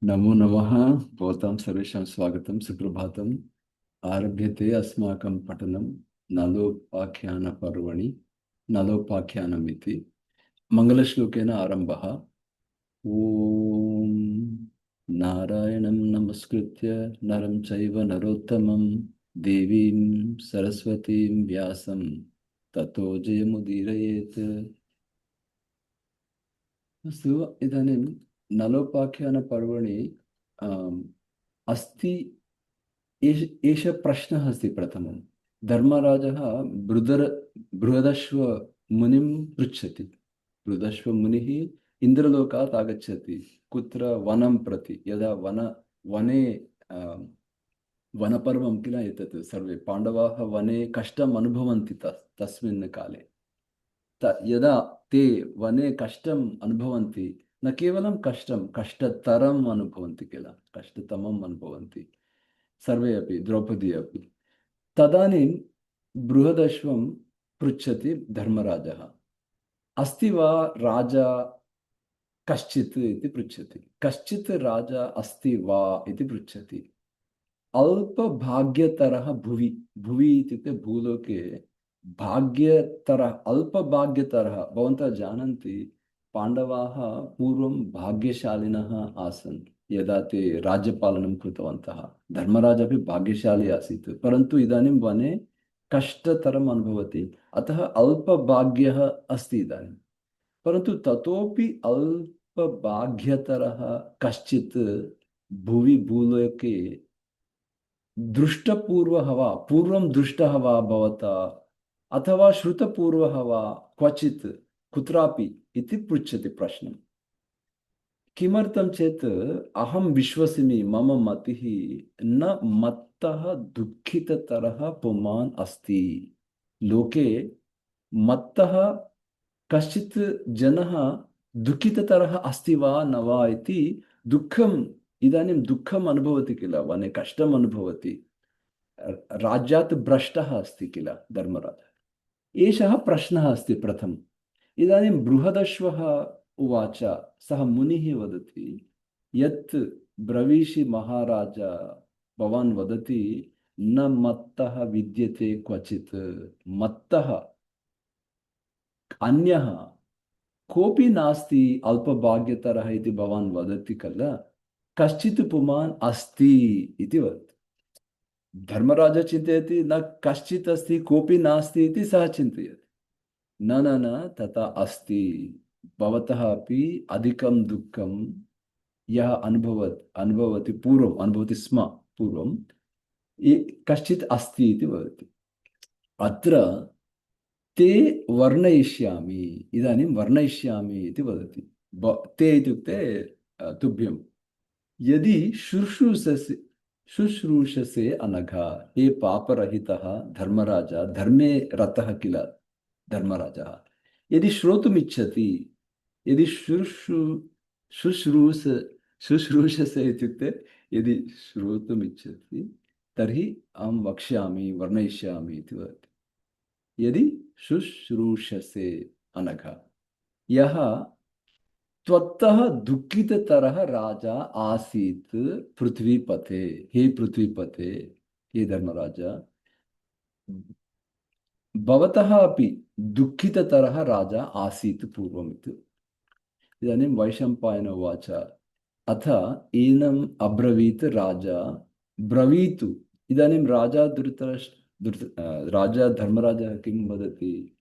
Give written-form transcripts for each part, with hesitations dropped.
नमो नमः। भवतां सर्वेषां स्वागतं, सुप्रभातम्। आरभ्यते अस्माकं पठनं नलोपाख्यानपर्वणि। नलोपाख्यानम् इति मङ्गलश्लोकेन आरम्भः। ॐ नारायणं नमस्कृत्य नरं चैव नरोत्तमं देवीं सरस्वतीं व्यासं ततो जयमुदीरयेत्। अस्तु, इदानीं नलोपाख्यानपर्वणि आम्, अस्ति एष प्रश्नः अस्ति। प्रथमं धर्मराजः बृदर बृहदश्व मुनिं पृच्छति। बृहदश्वमुनिः इन्द्रलोकात् आगच्छति। कुत्र? वनं प्रति। यदा वने वनपर्वं किल एतत्। सर्वे पाण्डवाः वने कष्टम् अनुभवन्ति तस्मिन् काले। यदा ते वने कष्टम् अनुभवन्ति, न केवलं कष्टं, कष्टतरम् अनुभवन्ति किल, कष्टतमम् अनुभवन्ति सर्वे अपि, द्रौपदी अपि। तदानीं बृहदश्वं पृच्छति धर्मराजः, अस्ति वा राजा कश्चित् इति पृच्छति। कश्चित् राजा अस्ति वा इति पृच्छति। अल्पभाग्यतरः भुवि। भुवि इत्युक्ते भूलोके भाग्यतरः, अल्पभाग्यतरः। भवन्तः जानन्ति, पाण्डवाः पूर्वं भाग्यशालिनः आसन् यदा ते राज्यपालनं कृतवन्तः। धर्मराजः अपि भाग्यशाली आसीत्, परन्तु इदानीं वने कष्टतरम् अनुभवति, अतः अल्पभाग्यः अस्ति इदानीं। परन्तु ततोपि अल्पभाग्यतरः कश्चित् भुवि भूलोके दृष्टपूर्वः वा, पूर्वं दृष्टः वा भवता, अथवा श्रुतपूर्वः वा क्वचित् कुत्रापि इति पृच्छति प्रश्नं। किमर्थं चेत् अहं विश्वसिमि, मम मतिः न मत्तः दुःखिततरः पुमान् अस्ति। लोके मत्तः कश्चित् जनः दुःखिततरः अस्ति वा न वा इति दुःखम्, इदानीं दुःखम् अनुभवति किल, वने कष्टम् अनुभवति। राज्यात् भ्रष्टः अस्ति किल धर्मराजः। एषः प्रश्नः अस्ति प्रथमम्। इदानीं बृहदश्वः उवाच, सः मुनिः वदति, यत् ब्रवीषि महाराज, भवान् वदति न मत्तः विद्यते क्वचित्। मत्तः अन्यः कोऽपि नास्ति अल्पभाग्यतरः इति भवान् वदति खल, कश्चित् पुमान् अस्ति इति वदति। धर्मराजः चिन्तयति न कश्चित् अस्ति, कोऽपि नास्ति इति सः चिन्तयति। न न न, तथा अस्ति। भवतः अपि अधिकं दुःखं यः अनुभवति पूर्वम्, अनुभवति स्म पूर्वं, कश्चित् अस्ति इति वदति। अत्र ते वर्णयिष्यामि, इदानीं वर्णयिष्यामि इति वदति। ते इत्युक्ते तुभ्यं। यदि शुश्रूषसे अनघा, हे पापरहितः धर्मराज, धर्मे रतः किल धर्मराजः, यदि श्रोतुमिच्छति, यदि शुश्रूष शुश्रूषसे इत्युक्ते यदि श्रोतुमिच्छति, तर्हि अहं वक्ष्यामि, वर्णयिष्यामि इति वदति। यदि शुश्रूषसे अनघा, यः त्वत्तः दुःखिततरः राजा आसीत् पृथ्वीपथे। हे पृथ्वीपथे, हे धर्मराज, भवतः अपि दुःखिततरः राजा आसीत् पूर्वमिति। इदानीं वैशम्पायन उवाच, अथ एनम् अब्रवीत् राजा, ब्रवीतु। इदानीं राजा धर्मराजः किं वदति?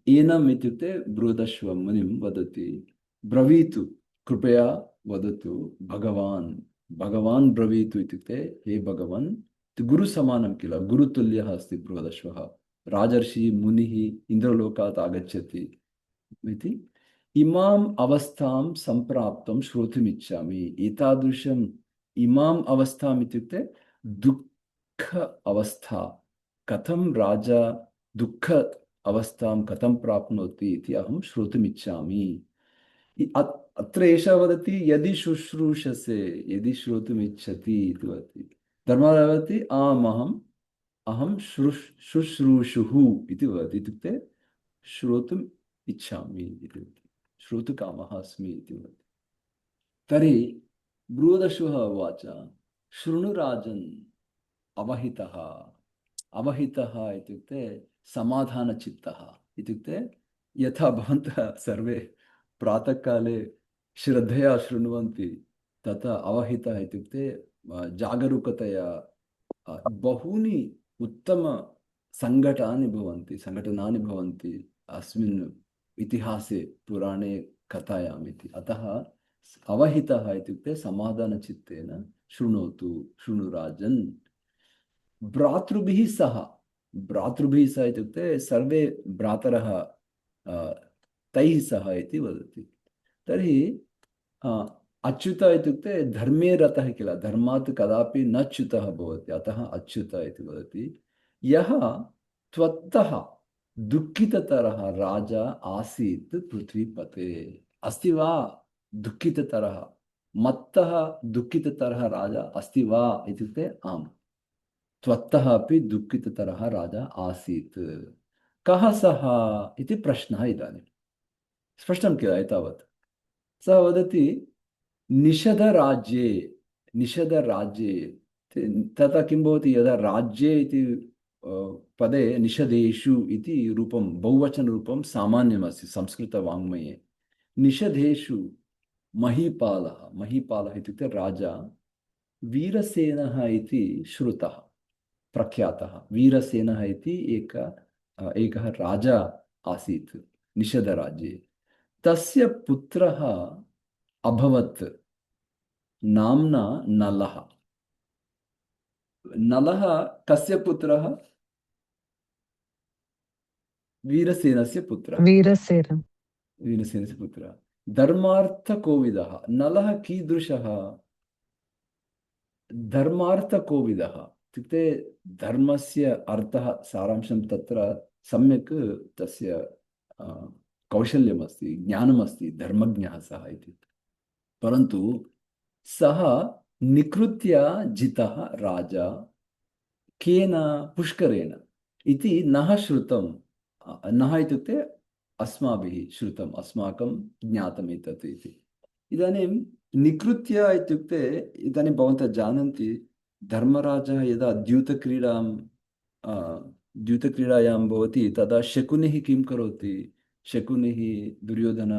एनम् इत्युक्ते बृहदश्व मुनिं वदति, ब्रवीतु, कृपया वदतु भगवान्। भगवान् ब्रवीतु इत्युक्ते हे भगवन्, गुरुसमानं किल, गुरुतुल्यः अस्ति बृहदश्वः। राजर्षि मुनिः इन्द्रलोकात् आगच्छति इति, इमाम् अवस्थां सम्प्राप्तं श्रोतुमिच्छामि। एतादृशम् इमाम् अवस्थाम् इत्युक्ते दुःख अवस्था, कथं राजा दुःख अवस्थां कथं प्राप्नोति इति अहं श्रोतुमिच्छामि। अत्र एषः वदति यदि शुश्रूषसे, यदि श्रोतुमिच्छति इति वदति। धर्मराजः वदति आम्, अहं शुश्रूषुः इति वदति, इत्युक्ते श्रोतुम् इच्छामि इति वदति, श्रोतुकामः अस्मि इति वदति। तर्हि बृहदश्वः उवाच शृणु राजन् अवहितः अवहितः इत्युक्ते समाधानचित्तः इत्युक्ते यथा भवन्तः सर्वे प्रातःकाले श्रद्धया शृण्वन्ति तथा अवहितः इत्युक्ते जागरूकतया बहूनि उत्तमसङ्घटनानि भवन्ति अस्मिन् इतिहासे पुराणे कथायाम् इति अतः अवहितः इत्युक्ते समाधानचित्तेन शृणोतु शृणु राजन् भ्रातृभिः सह भ्रातृभिः सह इत्युक्ते सर्वे भ्रातरः तैः सह इति वदति तर्हि अच्युत इत्युक्ते धर्मे रतः किल धर्मात् कदापि न च्युतः भवति अतः अच्युत इति वदति यः त्वत्तः दुःखिततरः राजा आसीत् पृथ्वीपते अस्ति वा दुःखिततरः मत्तः दुःखिततरः राजा अस्ति वा इत्युक्ते आम् त्वत्तः अपि दुःखिततरः राजा आसीत् कः सः इति प्रश्नः इदानीं स्पष्टं किल एतावत् सः वदति निषधराज्ये निषधराज्ये तथा किं भवति यदा राज्ये इति पदे निषधेषु इति रूपं बहुवचनरूपं सामान्यमस्ति संस्कृतवाङ्मये निषधेषु महीपालः महीपालः इत्युक्ते राजा वीरसेनः इति श्रुतः प्रख्यातः वीरसेनः इति एकः राजा आसीत् निषधराज्ये तस्य पुत्रः अभवत् नाम्ना नलः नलः कस्य पुत्रः वीरसेनस्य पुत्रः वीरसेनस्य पुत्रः धर्मार्थकोविदः नलः कीदृशः धर्मार्थकोविदः इत्युक्ते धर्मस्य अर्थः सारांशं तत्र सम्यक् तस्य कौशल्यमस्ति ज्ञानमस्ति धर्मज्ञः सः इति परन्तु सः निकृत्य जितः राजा केन पुष्करेण इति नः श्रुतं नः इत्युक्ते अस्माभिः श्रुतम् अस्माकं ज्ञातम् एतत् इति इदानीं निकृत्य इत्युक्ते इदानीं भवन्तः जानन्ति धर्मराजः यदा द्यूतक्रीडायां भवति तदा शकुनिः किं करोति शकुनिः दुर्योधन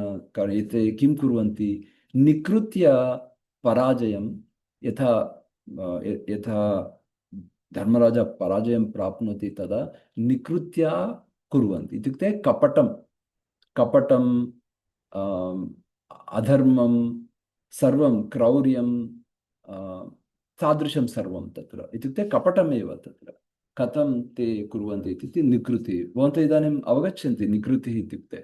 एते किं कुर्वन्ति निकृत्य पराजयं यथा यथा धर्मराजा पराजयं प्राप्नोति तदा निकृत्य कुर्वन्ति इत्युक्ते कपटं अधर्मं सर्वं क्रौर्यं तादृशं सर्वं तत्र इत्युक्ते कपटमेव तत्र कथं ते कुर्वन्ति इत्युक्ते निकृतिः भवन्तः इदानीम् अवगच्छन्ति निकृतिः इत्युक्ते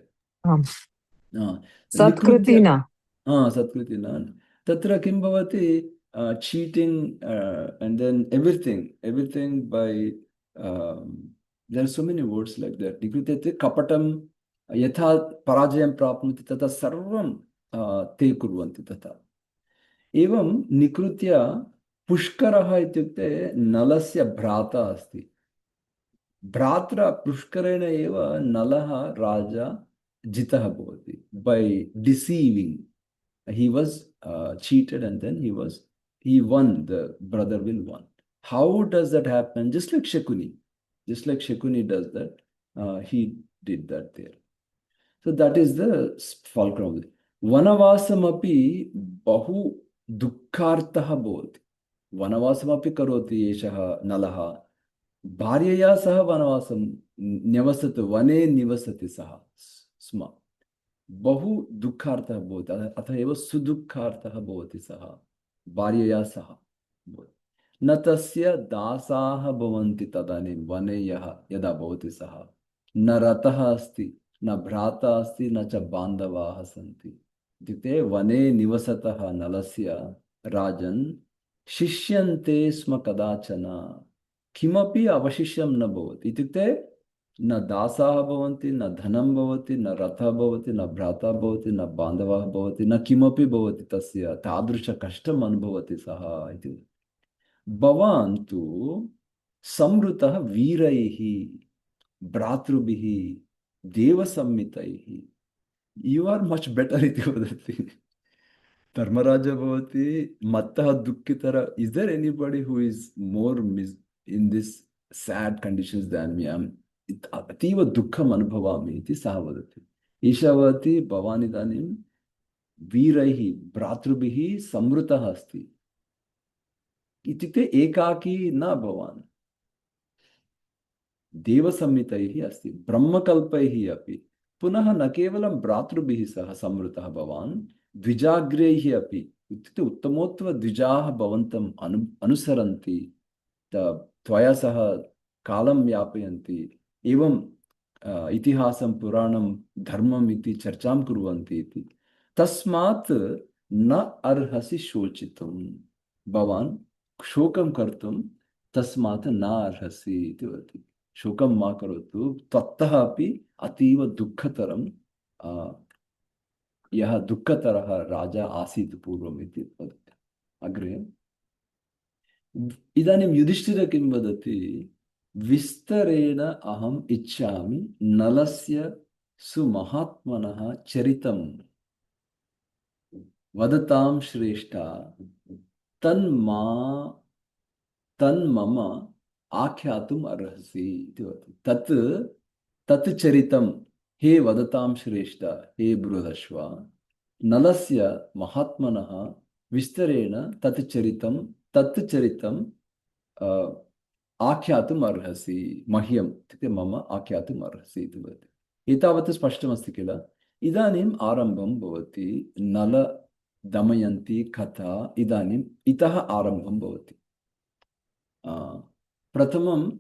सत्कृति न सत्कृति न तत्र किं भवति cheating and then everything by there are so many words like that निकृत्य कपटं यथा पराजयं प्राप्नोति तथा सर्वं ते कुर्वन्ति तथा एवं निकृत्य पुष्करः इत्युक्ते नलस्य भ्राता अस्ति भ्रात्रा पुष्करेण एव नलः राजा जितः भवति by deceiving he was cheated and then he won the brother will won how does that happen just like Shakuni does that he did that there so that is the fulcrum vanavasamapi bahu dukkhartah bhavati vanavasamapi karoti एषः नलः भार्यया सह वनवासं न्यवसत् वने निवसति सः स्म बहु दुःखार्थः भवति अतः एव सुदुःखार्थः भवति सः भार्यया सह न तस्य दासाः भवन्ति तदानीं वने यदा भवति सः न रतः अस्ति न भ्राता अस्ति न च बान्धवाः सन्ति इत्युक्ते वने निवसतः नलस्य राजन् शिष्यन्ते स्म कदाचन किमपि अवशिष्यं न भवति इत्युक्ते न दासाः भवन्ति न धनं भवति न रथः भवति न भ्राता भवति न बान्धवाः भवति न किमपि भवति तस्य तादृशकष्टम् अनुभवति सः इति भवान् तु संवृतः वीरैः भ्रातृभिः देवसम्मितैः यु आर् मच् बेटर् इति वदति धर्मराज भवति मत्तः दुःखितर. Is there anybody who is more in this sad conditions than me? अतीव दुःखम् अनुभवामि इति सः वदति. एषः वदति भवान् इदानीं वीरैः भ्रातृभिः संवृतः अस्ति. इत्युक्ते एकाकी न भवान्. देवसंहितैः अस्ति, ब्रह्मकल्पैः अपि. पुनः न केवलं भ्रातृभिः सह संवृतः भवान्, द्विजाग्रैः अपि. इत्युक्ते उत्तमोत्तमद्विजाः भवन्तम् अनुसरन्ति, त्वया सह कालं यापयन्ति, एवं इतिहासं पुराणं धर्मम् इति चर्चां कुर्वन्ति इति. तस्मात् न अर्हसि शोचितुं. भवान् शोकं कर्तुं तस्मात् न अर्हसि इति वदति. शोकं मा करोतु, त्वत्तः अपि अतीव दुःखतरं यः दुःखतरः राजा आसीत् पूर्वम् इति वदति. अग्रे इदानीं युधिष्ठिरः किं वदति? विस्तरेण अहम् इच्छामि नलस्य सुमहात्मनः चरितं वदतां श्रेष्ठा तन्मा तन्मम आख्यातुम् अर्हसि इति वदति. तत् चरितं हे वदतां श्रेष्ठा, हे बृहदश्व, नलस्य महात्मनः विस्तरेण तत् चरितं आख्यातुम् अर्हसि मह्यम्, इत्युक्ते मम आख्यातुम् अर्हसि इति वदति. एतावत् स्पष्टमस्ति किल? इदानीम् आरम्भं भवति. नल दमयन्ती कथा इदानीम् इतः आरम्भं भवति. प्रथमं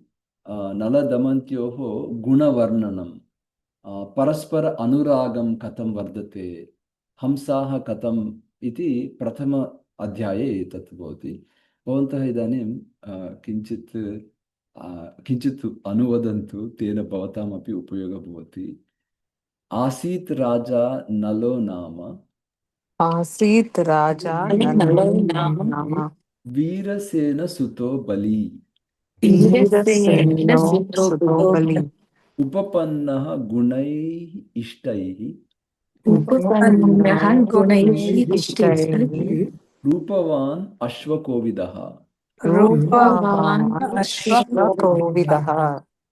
नलदमयन्त्योः गुणवर्णनं, परस्पर अनुरागं कथं वर्धते, हंसाः कथम् इति प्रथम अध्याये एतत् भवति. भवन्तः इदानीं किञ्चित् अनुवदन्तु, तेन भवतामपि उपयोगः भवति. आसीत् राजा नलो नाम. आसीत् राजा नलो नाम. वीरसेन सुतो बली. वीरसेनो सुतो बली. उपपन्नः गुणैः इष्टैः. उपपन्नः गुणैः इष्टैः. रूपवान् अश्वकोविदः. रूपवान् अश्वकोविदः.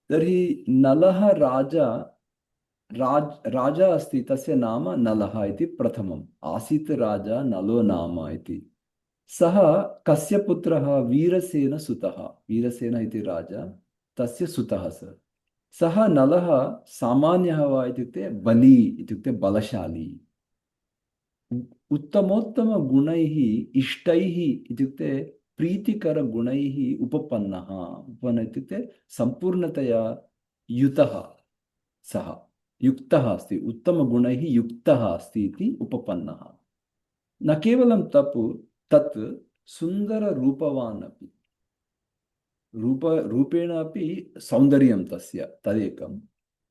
तर्हि नलः राजा अस्ति, तस्य नाम नलः इति प्रथमम्. आसीत् राजा नलो नाम इति. सः कस्य पुत्रः? वीरसेन सुतः. वीरसेन इति राजा, तस्य सुतः सः नलः सामान्यः वा इत्युक्ते बली, इत्युक्ते बलशाली. उत्तमोत्तमगुणैः इष्टैः इत्युक्ते प्रीतिकरगुणैः उपपन्नः. इत्युक्ते सम्पूर्णतया युतः, सः युक्तः अस्ति, उत्तमगुणैः युक्तः अस्ति इति उपपन्नः. न केवलं तत् सुन्दररूपवान् अपि. रूपेण अपि सौन्दर्यं तस्य तदेकं.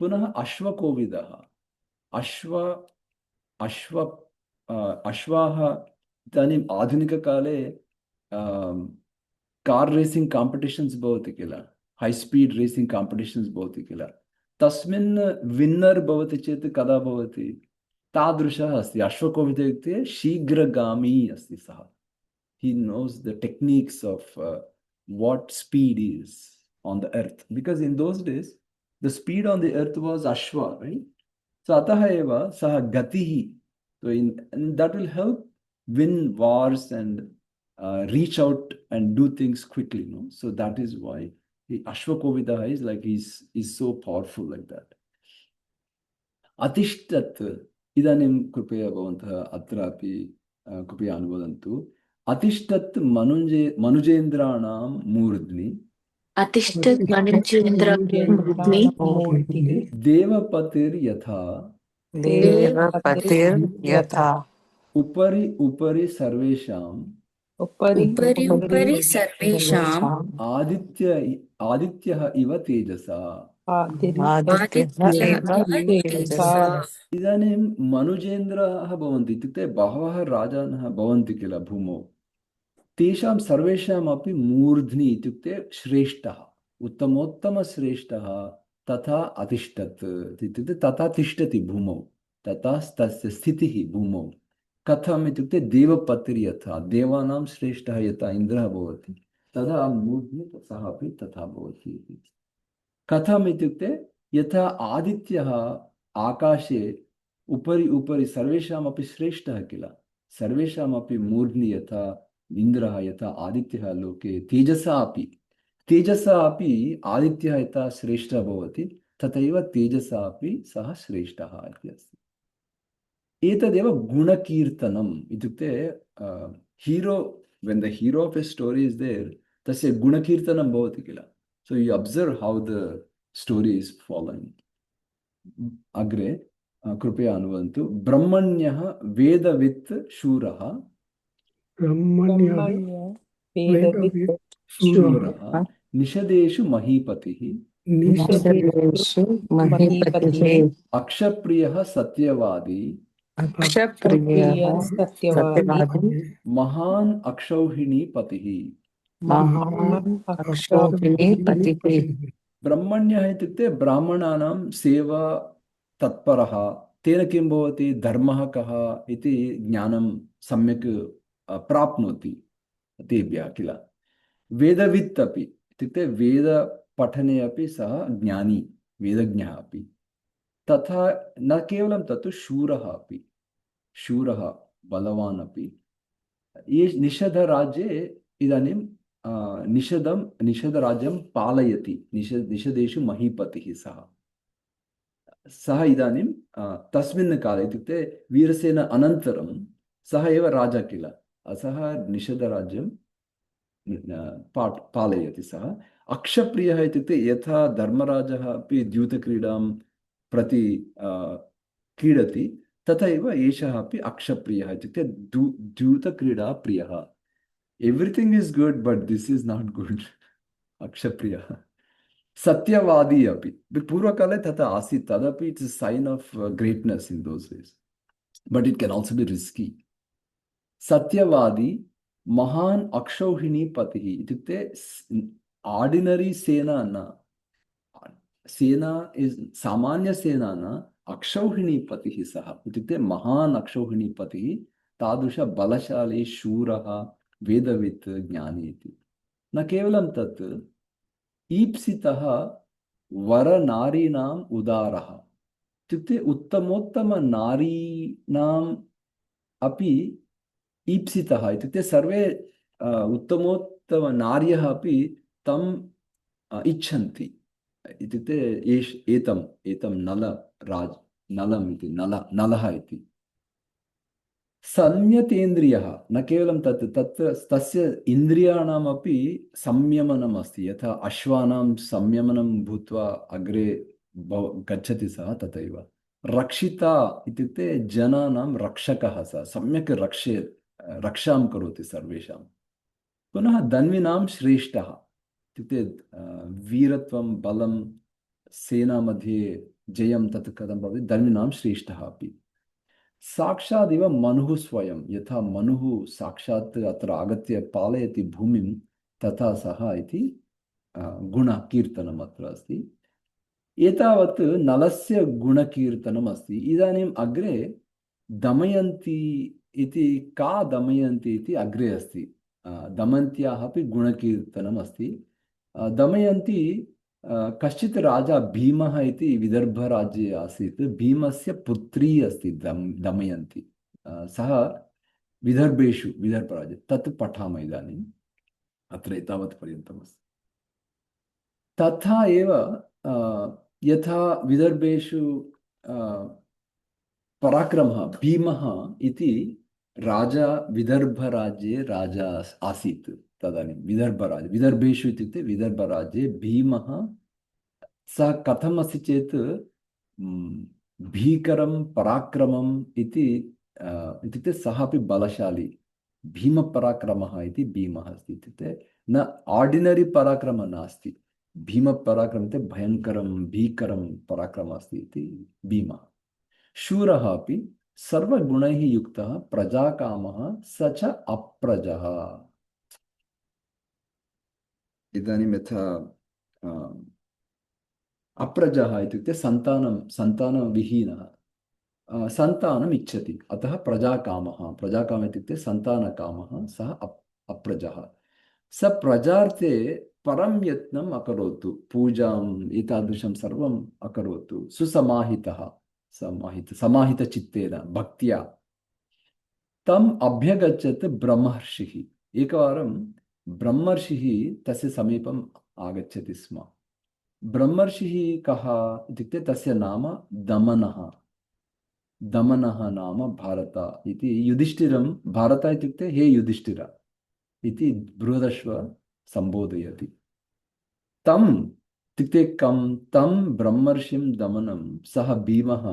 पुनः अश्वकोविदः. अश्वाः इदानीम् आधुनिककाले कार् रेसिंग् काम्पिटिशन्स् भवति किल, है स्पीड् रेसिंग् काम्पिटिशन्स् भवति किल, तस्मिन् विन्नर् भवति चेत् कदा भवति? तादृशः अस्ति. अश्वकोविदः इत्युक्ते शीघ्रगामी अस्ति सः. He knows the techniques of what speed is on the earth, because in those days the speed on the earth was ashwa, right? So atah eva sah gatihi. So and that will help win wars and reach out and do things quickly, no? So that is why Ashwakovidah is like is so powerful like that. Atishtat. Idanim कृपया भवन्तः अत्रापि कृपया अनुवदन्तु. अतिष्ठत् मनुजेन्द्राणां मूर्ध्नि. अतिष्ठत् मनुजेन्द्राणां मूर्ध्नि. देवपतिर्यथा. देवपतिर्यथा. उपरि उपरि सर्वेषां. उपरि सर्वेषाम्. आदित्यः इव तेजसा. आदित्यः इव तेजसा. इदानीं मनुजेन्द्राः भवन्ति, इत्युक्ते बहवः राजानः भवन्ति किल भूमौ. तेषां सर्वेषामपि मूर्ध्नि इत्युक्ते श्रेष्ठः, उत्तमोत्तमश्रेष्ठः तथा अतिष्ठत्. इत्युक्ते तथा तिष्ठति भूमौ, तथा तस्य स्थितिः भूमौ. कथम् इत्युक्ते देवपतिर् यथा देवानां श्रेष्ठः यथा इन्द्रः भवति तदा मूर्ध्नि सः अपि तथा भवति इति। कथम् इत्युक्ते यथा आदित्यः आकाशे उपरि उपरि सर्वेषामपि श्रेष्ठः किल, सर्वेषामपि मूर्ध्नि यथा इन्द्रः यथा आदित्यः लोके तेजसा अपि आदित्यः यथा श्रेष्ठः भवति तथैव तेजसा अपि सः श्रेष्ठः इति अस्ति। एतदेव गुणकीर्तनम् इत्युक्ते hero when the hero of a story is there तस्य गुणकीर्तनं भवति किल। So you observe how the story is following. अग्रे कृपया अनुवन्तु। ब्रह्मण्यः वेदवित् शूरः ब्रह्मण्य वेदवित् शूरः निषदेषु महीपतिः निषदेषु महीपतिः अक्षप्रियः सत्यवादी अक्षप्रियः सत्यवादी महान् अक्षौहिणीपतिः। महान् अक्षौहिणीपतिः। ब्रह्मण्यः इत्युक्ते ब्राह्मणानां सेवा तत्परः, तेन किं भवति धर्मः कः इति ज्ञानं सम्यक् प्राप्नोति तेभ्यः किल। वेदवित् अपि इत्युक्ते वेदपठने अपि सः ज्ञानी वेदज्ञः अपि, तथा न केवलं तत्तु शूरः अपि, शूरः बलवान् अपि। ये निषधराज्ये इदानीं निषधराज्यं पालयति, निषदेषु महीपतिः सः इदानीं तस्मिन् काले इत्युक्ते वीरसेन अनन्तरं सः एव राजा किल, सः निषधराज्यं पालयति सः। अक्षप्रियः इत्युक्ते यथा धर्मराजः अपि द्यूतक्रीडां प्रति क्रीडति तथैव एषः अपि अक्षप्रियः इत्युक्ते द्यूतक्रीडा प्रियः। Everything is good but this is not good. अक्षप्रियः सत्यवादी अपि पूर्वकाले तथा आसीत्, तदपि it's a sign of greatness in those days, but it can also be risky. सत्यवादी महान् अक्षौहिणीपतिः इत्युक्ते आर्डिनरी सेना न, सेना इस् सामान्य सेना न, अक्षौहिणीपतिः सः इत्युक्ते महान् अक्षौहिणीपतिः, तादृश बलशाली शूरः वेदवित् ज्ञानी इति। न केवलं तत्, ईप्सितः वरनारीणाम् उदारः इत्युक्ते उत्तमोत्तमनारीणाम् अपि ईप्सितः इत्युक्ते सर्वे उत्तमोत्तमनार्यः अपि तम् इच्छन्ति इत्युक्ते एतं नलम् इति नलः इति। संयतेन्द्रियः न केवलं तस्य इन्द्रियाणामपि संयमनम् अस्ति, यथा अश्वानां संयमनं भूत्वा अग्रे गच्छति सः तथैव। रक्षिता इत्युक्ते जनानां रक्षकः सः, सम्यक् रक्षां करोति सर्वेषां। पुनः धन्विनां श्रेष्ठः इत्युक्ते वीरत्वं बलं सेना मध्ये जयं तत् कथं भवति, धन्विनां श्रेष्ठः अपि। साक्षादिव मनुः स्वयं, यथा मनुः साक्षात् अत्र आगत्य पालयति भूमिं तथा सः इति गुणकीर्तनम् अत्र अस्ति। एतावत् नलस्य गुणकीर्तनम् अस्ति। इदानीम् अग्रे दमयन्ती इति, का दमयन्ती इति अग्रे अस्ति। दमयन्त्याः अपि गुणकीर्तनम् अस्ति। दमयन्ती कश्चित् राजा भीमः इति विदर्भराज्ये आसीत्, भीमस्य पुत्री अस्ति दमयन्ती। सः विदर्भराज्ये, तत् पठामः इदानीम्, अत्र एतावत् पर्यन्तम् अस्ति। तथा एव यथा विदर्भेषु पराक्रमः भीमः इति राजा विदर्भराज्ये राजा आसीत् तदानीं। विदर्भेषु इत्युक्ते विदर्भराज्ये भीमः सः कथम् अस्ति चेत् भीकरं पराक्रमम् इति इत्युक्ते सः अपि बलशाली, भीमपराक्रमः इति भीमः अस्ति। इत्युक्ते न आर्डिनरी पराक्रमः नास्ति, भीमपराक्रमः इत्युक्ते भयङ्करं भीकरं पराक्रमः अस्ति इति भीमः। शूरः अपि सर्वगुणैः युक्तः प्रजाकामः स च अप्रजः। इदानीं यथा अप्रजः इत्युक्ते सन्तानविहीनः, सन्तानम् इच्छति, अतः प्रजाकामः। प्रजाकामः इत्युक्ते सन्तानकामः, सः अप्रजः। स प्रजार्थे परं यत्नम् अकरोतु, पूजाम् एतादृशं सर्वम् अकरोतु, सुसमाहितः, समाहितचित्तेन भक्त्या तम् अभ्यगच्छत् ब्रह्मर्षिः। एकवारं ब्रह्मर्षिः तस्य समीपम् आगच्छति स्म। ब्रह्मर्षिः कः इत्युक्ते तस्य नाम दमनः। दमनः नाम भारत इति युधिष्ठिरं, भारत इत्युक्ते हे युधिष्ठिर इति बृहदश्व सम्बोधयति। तम् इत्युक्ते कं, तं ब्रह्मर्षिं दमनं सः भीमः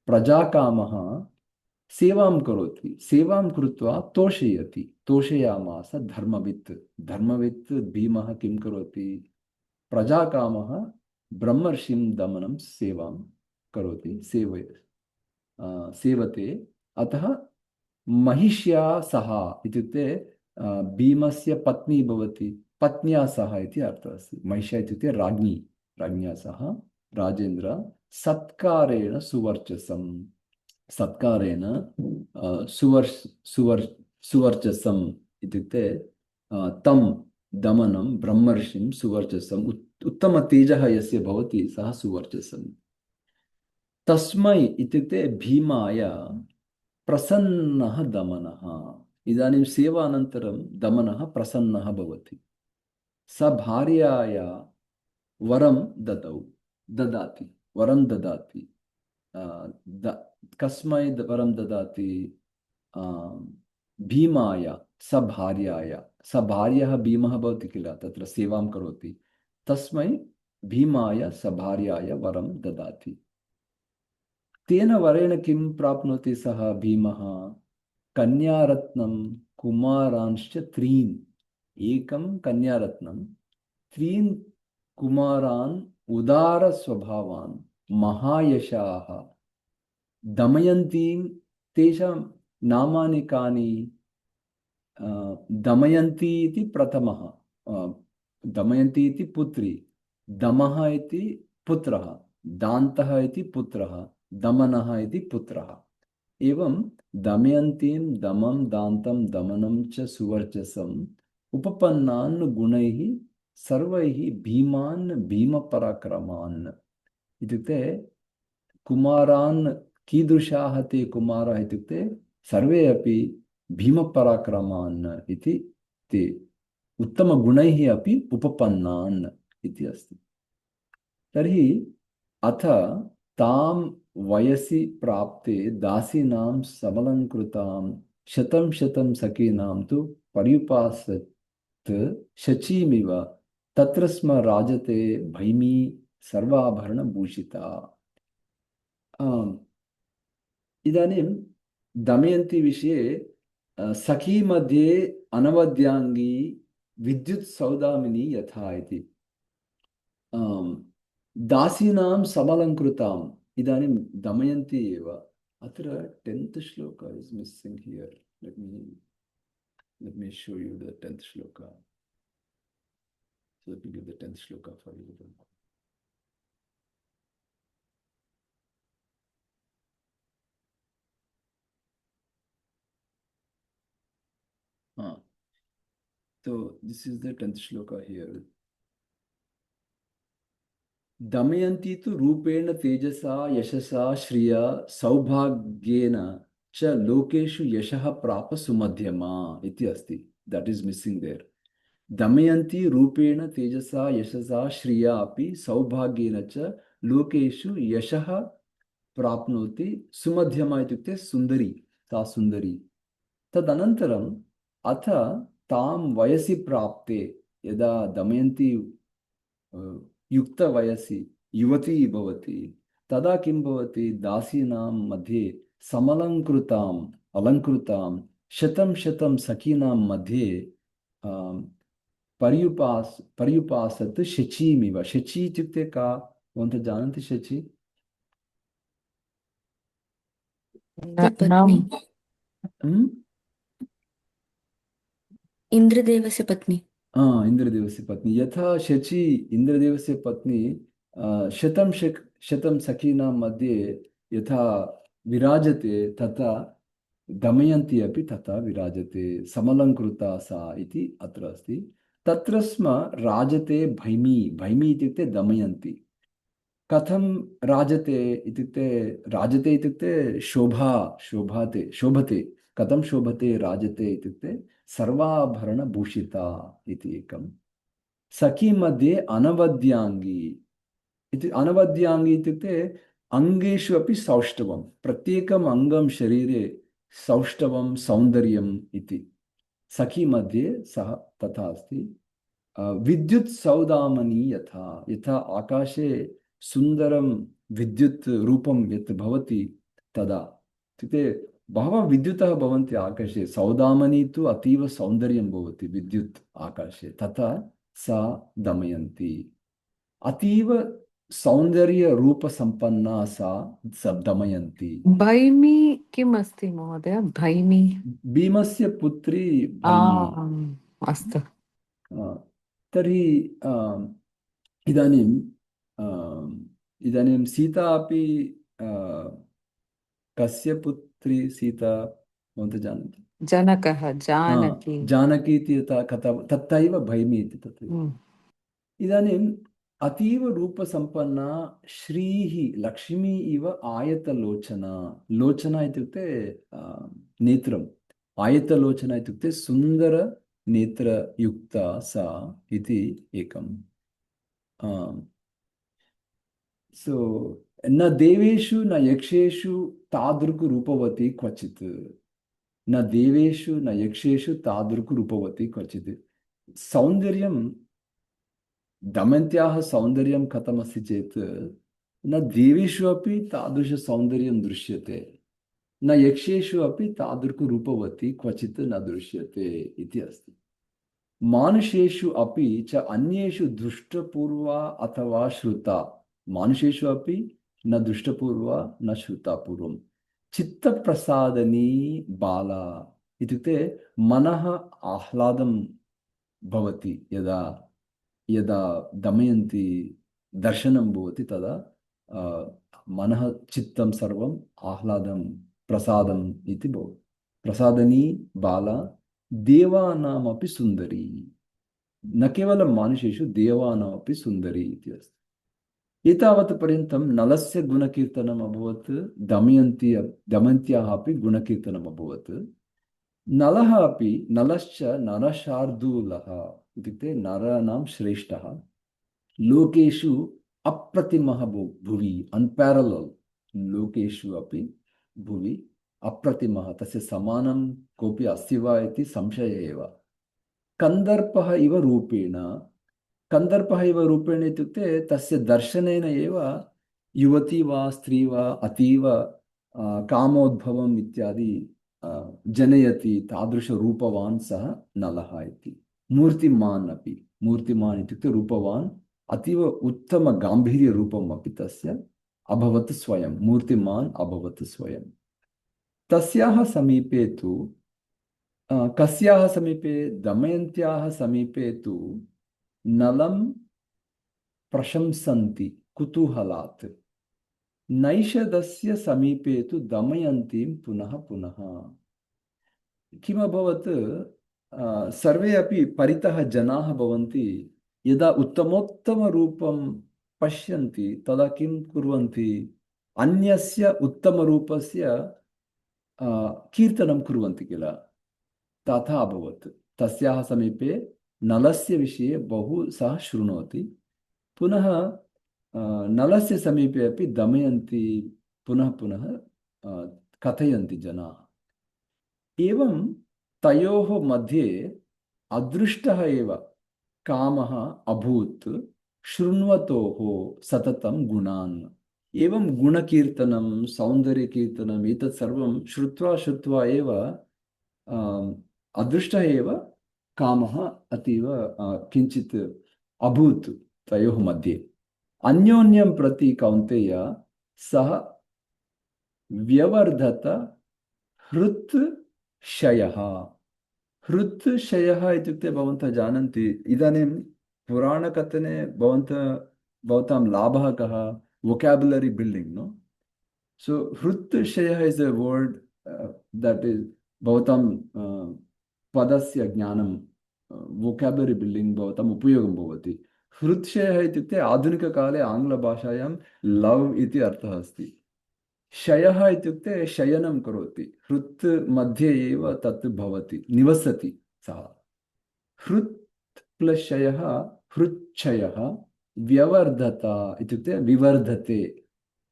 प्रजाकामः सेवां करोति, सेवां कृत्वा तोषयति, तोषयामास धर्मवित्। धर्मवित् भीमः किं करोति? प्रजाकामः ब्रह्मर्षिं दमनं सेवां करोति, सेवते। अतः महिष्या सह इत्युक्ते भीमस्य पत्नी भवति, पत्न्या सह इति अर्थः अस्ति। महिष्या इत्युक्ते राज्ञी, राज्ञा सह राजेन्द्र सत्कारेण सुवर्चसं, सत्कारेण सुवर्चसम् इत्युक्ते तं दमनं ब्रह्मर्षिं सुवर्चसम्, उत्तमतेजः यस्य भवति सः सुवर्चसम्। तस्मै इत्युक्ते भीमाय प्रसन्नः दमनः। इदानीं सेवानन्तरं दमनः प्रसन्नः भवति। स भार्याय वरं ददाति, वरं ददाति। कस्मै वरं ददाति? भीमाय, स भार्याय। स भार्यः भीमः भवति किल, तत्र सेवां करोति, तस्मै भीमाय स भार्याय वरं ददाति। तेन वरेण किं प्राप्नोति सः भीमः? कन्यारत्नं कुमारांश्च त्रीन्, एकं कन्यारत्नं, त्रीन् कुमारान् उदारस्वभावान् महायशाः। दमयन्तीं, तेषां नामानि कानि? दमयन्ती इति प्रथमः, दमयन्ती इति पुत्री, दमः इति पुत्रः, दान्तः इति पुत्रः, दमनः इति पुत्रः। एवं दमयन्तीं दमं दान्तं दमनं च सुवर्चसम् उपपन्नान् गुणैः सर्वैः भीमान् भीमपराक्रमान्। इत्युक्ते कुमारान्, कीदृशाः ते कुमाराः इत्युक्ते सर्वे अपि भीमपराक्रमान् इति, ते उत्तमगुणैः अपि उपपन्नान् इति अस्ति। तर्हि अथ तां वयसि प्राप्ते दासीनां समलङ्कृतां शतं शतं सखीनां तु पर्युपासत् शचीमिव तत्र स्म राजते भैमी सर्वाभरणभूषिता। इदानीं दमयन्ती विषये सखी मध्ये अनवद्यांगी विद्युत् सौदामिनी यथा इति। दासीनां समलङ्कृताम्, इदानीं दमयन्ती एव। अत्र 10th श्लोक is missing here. Let me show you the 10th shloka. So let me give the 10th shloka for you. So this is the 10th shloka here. Damayanti तु रूपेण तेजसा यशसा श्रिया सौभाग्येन च लोकेषु यशः प्राप सुमध्यमा इति अस्ति. That is missing there. Damayanti रूपेण तेजसा यशसा श्रिया अपि सौभाग्येन च लोकेषु यशः प्राप्नोति सुमध्यमा इत्युक्ते सुन्दरी, सा सुन्दरी। तदनन्तरम् अथ तां वयसि प्राप्ते, यदा दमयन्ती युक्तवयसि युवती भवति तदा किं भवति? दासीनां मध्ये समलङ्कृताम् अलङ्कृतां शतं शतं सखीनां मध्ये पर्युपासत् शचीमिव। शची इत्युक्ते का? भवन्तः जानन्ति शची? इन्द्रदेवस्य पत्नी। इन्द्रदेवस्य पत्नी। यथा शची इन्द्रदेवस्य पत्नी शतं सखीनां मध्ये यथा विराजते तथा दमयन्ती अपि तथा विराजते समलङ्कृता सा इति अत्र अस्ति। तत्र स्म राजते भैमी, भैमी इत्युक्ते दमयन्ती। कथं राजते इत्युक्ते, राजते इत्युक्ते शोभते। कथं शोभते राजते इत्युक्ते सर्वाभरणभूषिता इति एकं। सखी मध्ये अनवद्यांगी इति, अनवद्यांगी इत्युक्ते अङ्गेषु अपि सौष्ठवं, प्रत्येकम् अङ्गं शरीरे सौष्ठवं सौन्दर्यम् इति। सखी मध्ये सः तथा अस्ति। विद्युत् सौदामनी यथा, यथा आकाशे सुन्दरं विद्युत् रूपं यत् भवति तदा, इत्युक्ते बहवः विद्युतः भवन्ति आकाशे, सौदामनी तु अतीव सौन्दर्यं भवति विद्युत् आकाशे, तथा सा दमयन्ती। अतीव सौन्दर्यरूपसम्पन्ना सा दमयन्ती। भैमी किम् अस्ति महोदय? भैमी भीमस्य पुत्री भैमी। अस्तु। तर्हि इदानीं इदानीं सीता अपि कस्य पुत्री सीता भवन्तः जानन्ति? जनकः, जानकी। जानकी इति यथा कथा तथैव भैमी इति तथैव। इदानीम् अतीव रूपसम्पन्ना श्रीः लक्ष्मी इव आयतलोचना। लोचना इत्युक्ते नेत्रम्, आयतलोचना इत्युक्ते सुन्दरनेत्रयुक्ता सा इति एकम्। सो न देवेषु न यक्षेषु तादृक्रूपवती क्वचित्, न देवेषु न यक्षेषु तादृक्रूपवती क्वचित्। सौन्दर्यं, दमयन्त्याः सौन्दर्यं कथमस्ति चेत् न देवेषु अपि तादृशसौन्दर्यं दृश्यते, न यक्षेषु अपि तादृक्रूपवती क्वचित् न दृश्यते इति अस्ति। मानुषेषु अपि च अन्येषु दृष्टपूर्वा अथवा श्रुता, मानुषेषु अपि न दृष्टपूर्वा न श्रुता पूर्वं। चित्तप्रसादनी बाला इत्युक्ते मनः आह्लादं भवति, यदा यदा दमयन्ती दर्शनं भवति तदा मनः चित्तं सर्वम् आह्लादं प्रसादम् इति भवति। प्रसादनी बाला देवानामपि सुन्दरी, न केवलं मानुषेषु देवानामपि सुन्दरी इति अस्ति। एतावत् पर्यन्तं नलस्य गुणकीर्तनम् अभवत्, दमयन्त्याः अपि गुणकीर्तनम् अभवत्। नलः अपि, नलश्च नरशार्दूलः इत्युक्ते नराणां श्रेष्ठः, लोकेषु अप्रतिमः भुवि, अनपैरेलल्, लोकेषु अपि भुवि अप्रतिमः, तस्य समानं कोऽपि अस्ति वा इति संशयः एव। कन्दर्पः इव रूपेण, कन्दर्पः इव रूपेण इत्युक्ते तस्य दर्शनेन एव युवती वा स्त्री वा अतीव कामोद्भवम् इत्यादि जनयति, तादृशरूपवान् सः नलः इति। मूर्तिमान् अपि, मूर्तिमान् इत्युक्ते रूपवान्, अतीव उत्तमगाम्भीर्यरूपम् अपि तस्य अभवत् स्वयं, मूर्तिमान् अभवत् स्वयं। तस्याः समीपे तु कस्याः समीपे? दमयन्त्याः समीपे तु नलं प्रशंसन्ति कुतूहलात्, नैषधस्य समीपे तु दमयन्तीं पुनः पुनः। किमभवत्? सर्वे अपि परितः जनाः भवन्ति, यदा उत्तमोत्तमरूपं पश्यन्ति तदा किं कुर्वन्ति? अन्यस्य उत्तमरूपस्य कीर्तनं कुर्वन्ति किल, तथा अभवत्। तस्याः समीपे नलस्य विषये बहु सः शृणोति, पुनः नलस्य समीपे अपि दमयन्ती पुनः पुनः कथयन्ति जनाः। एवं तयोः मध्ये अदृष्टः एव कामः अभूत् शृण्वतोः सततं गुणान्। एवं गुणकीर्तनं सौन्दर्यकीर्तनम् एतत् सर्वं श्रुत्वा श्रुत्वा एव अदृष्टः एव कामः अतीव किञ्चित् अभूत् तयोः मध्ये। अन्योन्यं प्रति कौन्तेय सः व्यवर्धत हृत् शयः। हृत् शयः इत्युक्ते भवन्तः जानन्ति, इदानीं पुराणकथने भवतां लाभः कः? Vocabulary building, no? So hruttshaya is a word that is bhavatam padasya jnanam vocabulary building bhavatam upayogam bhavati. हृत्क्षयः इत्युक्ते आधुनिककाले आङ्ग्लभाषायां लव् इति अर्थः अस्ति. शयः इत्युक्ते शयनं करोति. हृत् मध्ये एव तत् भवति, निवसति सः. हृत् प्लस् शयः हृच्छयः. व्यवर्धत इत्युक्ते विवर्धते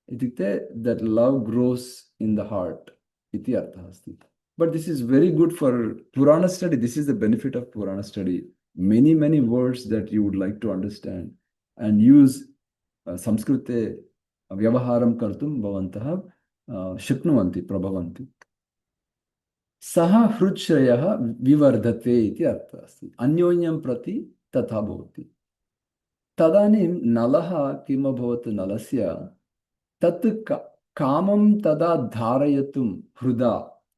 इत्युक्ते that love grows in the heart इति अर्थः अस्ति. But this is very good for Purana study. This is the benefit of Purana study. Many words that you would like to understand and use संस्कृते व्यवहारं कर्तुं भवन्तः शक्नुवन्ति, प्रभवन्ति. सः हृच्छ्रयः विवर्धते इति अर्थः अस्ति. अन्योन्यं प्रति तथा भवति. तदानीं नलः किम् अभवत्? नलस्य तत् कामं तदा धारयितुं हृदा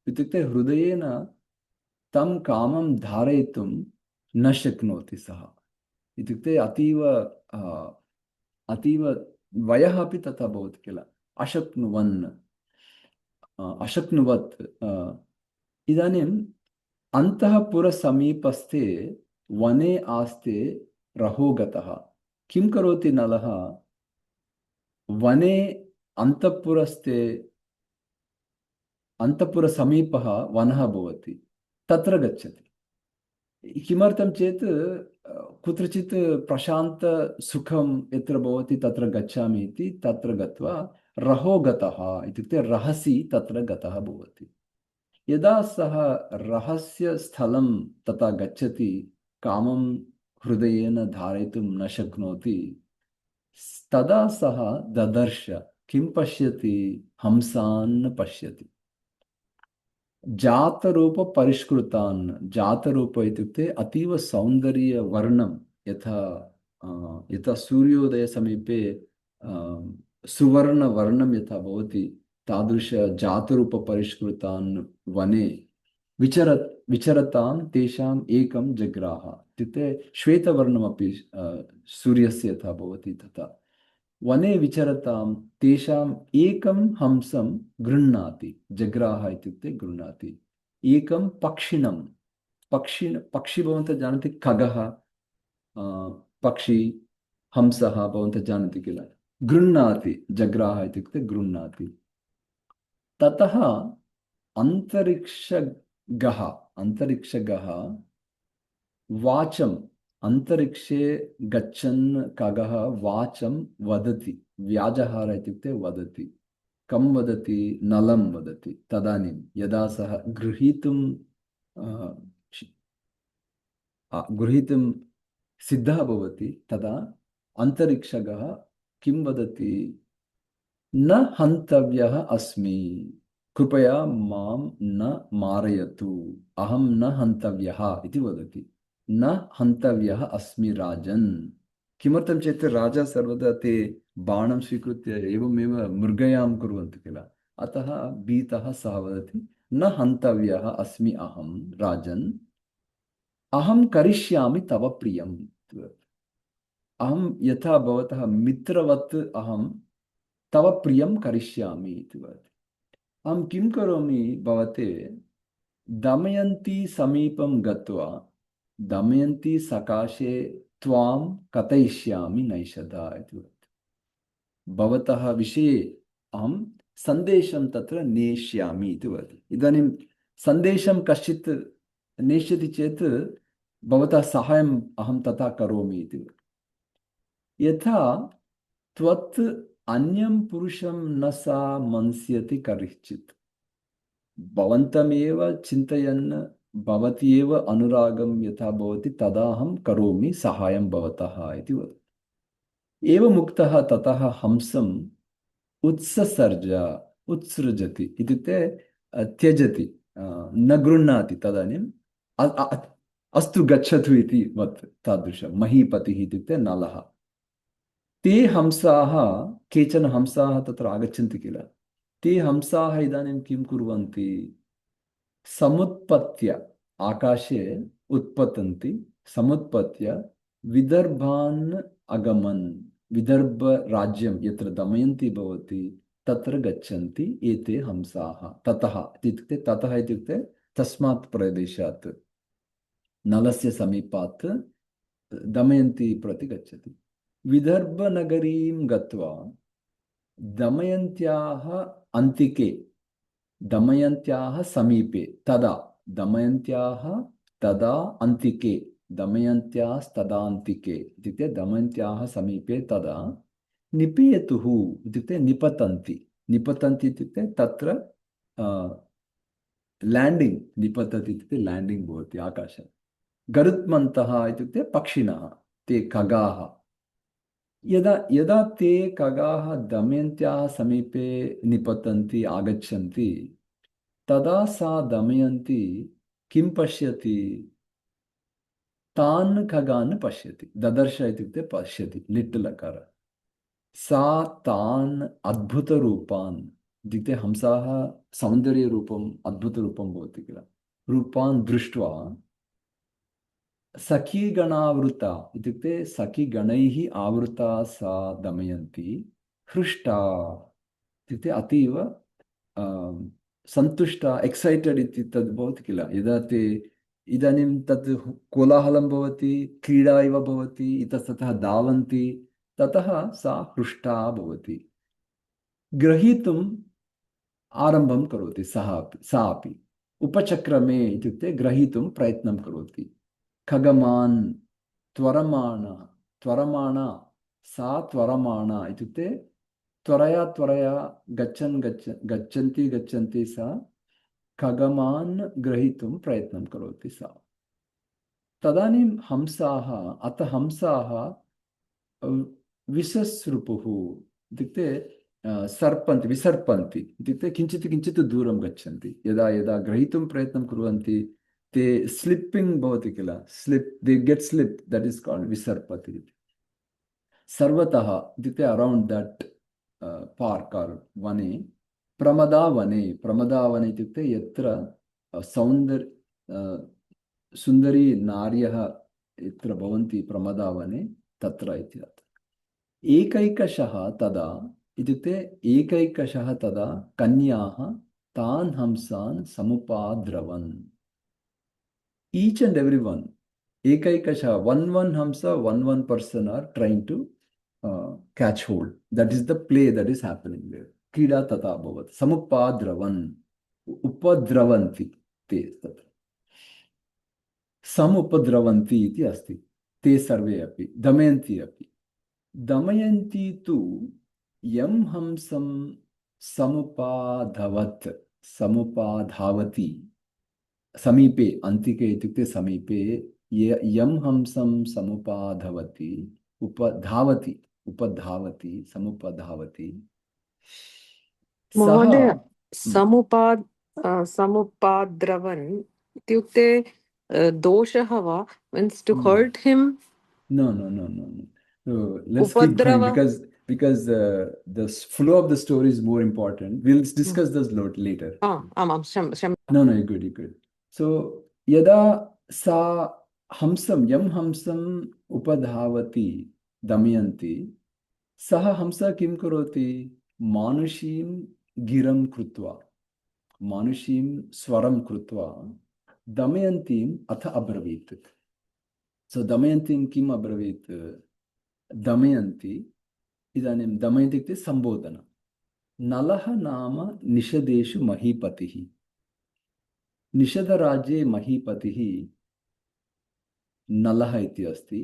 इत्युक्ते हृदयेन तं कामं धारयितुं न शक्नोति सः. इत्युक्ते अतीव वयः अपि तथा भवति किल, अशक्नुवत्. इदानीम् अन्तःपुरसमीपस्थे वने आस्ते रहोगतः. किं करोति नलः? वने अन्तःपुरसमीपः वनः भवति, तत्र गच्छति. किमर्थं चेत् कुत्रचित् प्रशान्तसुखं यत्र भवति तत्र गच्छामि इति तत्र गत्वा रहोगतः इत्युक्ते रहसि तत्र गतः भवति. यदा सः रहस्यस्थलं तथा गच्छति, कामं हृदयेन धारयितुं न शक्नोति, तदा सः ददर्श. किं पश्यति? हंसान् पश्यति. जातरूप परिष्कृतान्. जातरूप इत्युक्ते अतीव सौन्दर्यवर्णं, यथा सूर्योदय समीपे सुवर्णवर्णं यथा भवति, तादृश जातरूप परिष्कृतान् वने विचरतां तेषाम् एकं जग्राह. इत्युक्ते श्वेतवर्णमपि सूर्यस्य यथा भवति तथा. वने विचरतां तेषाम् एकं हंसं गृह्णाति. जग्राह इत्युक्ते गृह्णाति. एकं पक्षिणं. पक्षी भवन्तः जानन्ति, खगः, पक्षी, हंसः भवन्तः जानन्ति किल. गृह्णाति, जग्राह इत्युक्ते गृह्णाति. ततः अंतरिक्षगः वाचम्. अंतरिक्षे गच्छन् खगः वाचं वदति. व्याजहार इत्युक्ते वदति. कं वदति? नलं वदति. तदानीं यदा सः गृहीतुं सिद्धः भवति, तदा अंतरिक्षगः किं वदति? न हन्तव्यः अस्मि, कृपया मां न मारयतु, अहं न हन्तव्यः इति वदति. न हन्तव्यः अस्मि राजन्. किमर्थं चेत् राजा सर्वदा ते बाणं स्वीकृत्य एवमेव मृगयां कुर्वन्ति किल. अतः भीतः सः वदति न हन्तव्यः अस्मि अहं राजन्, अहं करिष्यामि तव प्रियम्. अहं यथा भवतः मित्रवत् अहं तव प्रियं करिष्यामि इति वदति. अहं किं करोमि भवते? दमयन्ती समीपं गत्वा दमयन्ती सकाशे त्वां कथयिष्यामि नैषधा इति वदति. भवतः विषये अहं सन्देशं तत्र नेष्यामि इति वदति. इदानीं सन्देशं कश्चित् नेष्यति चेत् भवतः साहाय्यम् अहं तथा करोमि इति वदति. यथा त्वत् अन्यं पुरुषं न सा मंस्यति करिचित्. भवन्तमेव चिन्तयन् भवति एव अनुरागं यथा भवति तदा अहं करोमि साहाय्यं भवतः इति वदति. एवमुक्तः ततः हंसम् उत्सृजति इत्युक्ते त्यजति, न गृह्णाति. तदानीम् अस्तु गच्छतु इति वत्. तादृशं महीपतिः इत्युक्ते नलः. ते हंसाः, केचन हंसाः तत्र आगच्छन्ति किल. ते हंसाः इदानीं किं कुर्वन्ति? समुत्पत्य आकाशे उत्पतन्ति. समुत्पत्य विदर्भान् अगमन्. विदर्भराज्यं यत्र दमयन्ती भवति तत्र गच्छन्ति एते हंसाः ततः इत्युक्ते ततः इत्युक्ते तस्मात् प्रदेशात् नलस्य समीपात् दमयन्ती प्रति गच्छति विदर्भनगरीं गत्वा दमयन्त्याः अन्तिके दमयन्त्याः समीपे तदा दमयन्त्याः तदा अन्तिके दमयन्त्यास्तदान्तिके इत्युक्ते दमयन्त्याः समीपे तदा निपेतुः इत्युक्ते निपतन्ति निपतन्ति इत्युक्ते तत्र ल्याण्डिङ्ग् निपतति इत्युक्ते ल्याण्डिङ्ग् भवति आकाशे गरुत्मन्तः इत्युक्ते पक्षिणः ते खगाः यदा यदा ते खगाः दमयन्त्याः समीपे निपतन्ति आगच्छन्ति तदा सा दमयन्ती किं पश्यति तान् खगान् पश्यति ददर्श इत्युक्ते पश्यति लिट् लकार सा तान् अद्भुतरूपान् इत्युक्ते हंसाः सौन्दर्यरूपम् अद्भुतरूपं भवति किल रूपान् दृष्ट्वा सखीगणावृता इत्युक्ते सखीगणैः आवृता सा दमयन्ती हृष्टा इत्युक्ते अतीव सन्तुष्टा एक्सैटेड् इति तद् भवति किल यदा ते इदानीं तत् कोलाहलं भवति क्रीडा इव भवति इतस्ततः धावन्ति ततः सा हृष्टा भवति ग्रहीतुम् आरम्भं करोति सा अपि उपचक्रमे इत्युक्ते ग्रहीतुं प्रयत्नं करोति खगमान् त्वरमाणा सा त्वरमाणा इत्युक्ते त्वरया गच्छन्ति सा खगमान् ग्रहीतुं प्रयत्नं करोति सा तदानीं हंसाः विसस्रुपुः इत्युक्ते विसर्पन्ति इत्युक्ते किञ्चित् दूरं गच्छन्ति यदा यदा ग्रहीतुं प्रयत्नं कुर्वन्ति ते स्लिप्पिङ्ग् भवति किल they get slip that is called विसर्पति सर्वतः इत्युक्ते अरौण्ड् दट् पार्क् आर् वने प्रमदावने इत्युक्ते यत्र सुन्दरी नार्यः यत्र भवन्ति प्रमदावने तत्र इति एकैकशः तदा कन्याः तान् हंसान् समुपाद्रवन् each and everyone ekaikasha one hamsa one person are trying to catch hold that is the play that is happening there krida tata bhavat samupadravan upadravanti te tatra samupadravanti iti asti te sarve api damayanti tu yam hamsam samupadhavati समीपे अन्तिके इत्युक्ते समीपे यं हंसं समुपाधावति समुपधावति महोदय समुपाद्रवन् इत्युक्ते दोषः वा means to hurt him no let's keep going because the flow of the story is more important we'll discuss this later no you're good so yada sa yam hamsam upadhavati damayanti saha hamsa kim karoti manushim giram krutva manushim swaram krutva damayantim atha abravit so damayantim kim abravit damayanti idanim damayanti इत्युक्ते संबोधन नलः नाम निषदेषु महीपतिः निषदराज्ये महीपतिः नलः इति अस्ति